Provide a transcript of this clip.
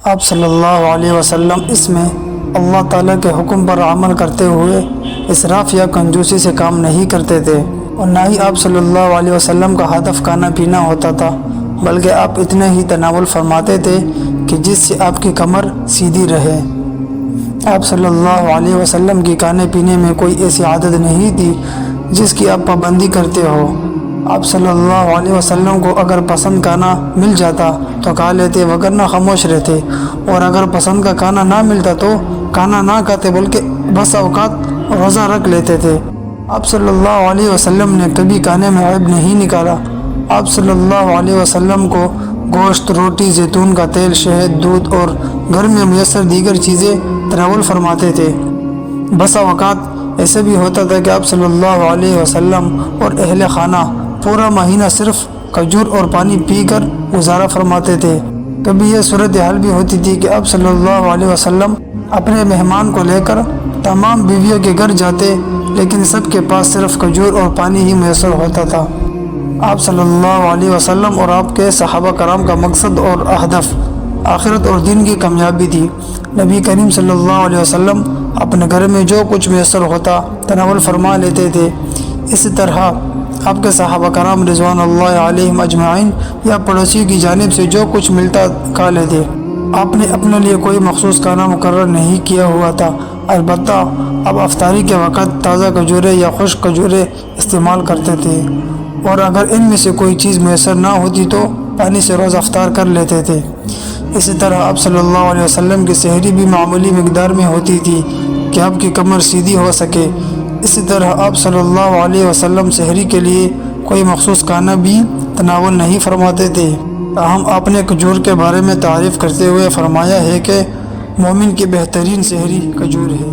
آپ صلی اللہ علیہ وسلم اس میں اللہ تعالیٰ کے حکم پر عمل کرتے ہوئے اسراف یا کنجوسی سے کام نہیں کرتے تھے، اور نہ ہی آپ صلی اللہ علیہ وسلم کا ہدف کھانا پینا ہوتا تھا، بلکہ آپ اتنے ہی تناول فرماتے تھے کہ جس سے آپ کی کمر سیدھی رہے۔ آپ صلی اللہ علیہ وسلم کی کھانے پینے میں کوئی ایسی عادت نہیں تھی جس کی آپ پابندی کرتے ہو۔ آپ صلی اللہ علیہ وسلم کو اگر پسند کھانا مل جاتا تو کھا لیتے، وگرنہ خاموش رہتے، اور اگر پسند کا کھانا نہ ملتا تو کھانا نہ کھاتے، بلکہ بس اوقات روزہ رکھ لیتے تھے۔ آپ صلی اللہ علیہ وسلم نے کبھی کھانے میں عیب نہیں نکالا۔ آپ صلی اللہ علیہ وسلم کو گوشت، روٹی، زیتون کا تیل، شہد، دودھ اور گھر میں میسر دیگر چیزیں تناول فرماتے تھے۔ بسا اوقات ایسے بھی ہوتا تھا کہ آپ صلی اللہ علیہ وسلم اور اہل خانہ پورا مہینہ صرف کھجور اور پانی پی کر گزارا فرماتے تھے۔ کبھی یہ صورتحال بھی ہوتی تھی کہ آپ صلی اللہ علیہ وسلم اپنے مہمان کو لے کر تمام بیویوں کے گھر جاتے، لیکن سب کے پاس صرف کھجور اور پانی ہی میسر ہوتا تھا۔ آپ صلی اللہ علیہ وسلم اور آپ کے صحابہ کرام کا مقصد اور ہدف آخرت اور دین کی کامیابی تھی۔ نبی کریم صلی اللہ علیہ وسلم اپنے گھر میں جو کچھ میسر ہوتا تناول فرما لیتے تھے۔ اسی طرح آپ کے صحابہ کرام رضوان اللہ علیہم اجمعین یا پڑوسیوں کی جانب سے جو کچھ ملتا کھا لیتے۔ آپ نے اپنے لیے کوئی مخصوص کھانا مقرر نہیں کیا ہوا تھا، البتہ اب افطاری کے وقت تازہ کھجوریں یا خشک کھجوریں استعمال کرتے تھے، اور اگر ان میں سے کوئی چیز میسر نہ ہوتی تو پانی سے روز افطار کر لیتے تھے۔ اسی طرح آپ صلی اللہ علیہ وسلم کی سحری بھی معمولی مقدار میں ہوتی تھی کہ آپ کی کمر سیدھی ہو سکے۔ اسی طرح آپ صلی اللہ علیہ وسلم سحری کے لیے کوئی مخصوص کھانا بھی تناول نہیں فرماتے تھے، تاہم آپ نے کھجور کے بارے میں تعریف کرتے ہوئے فرمایا ہے کہ مومن کی بہترین سحری کھجور ہے۔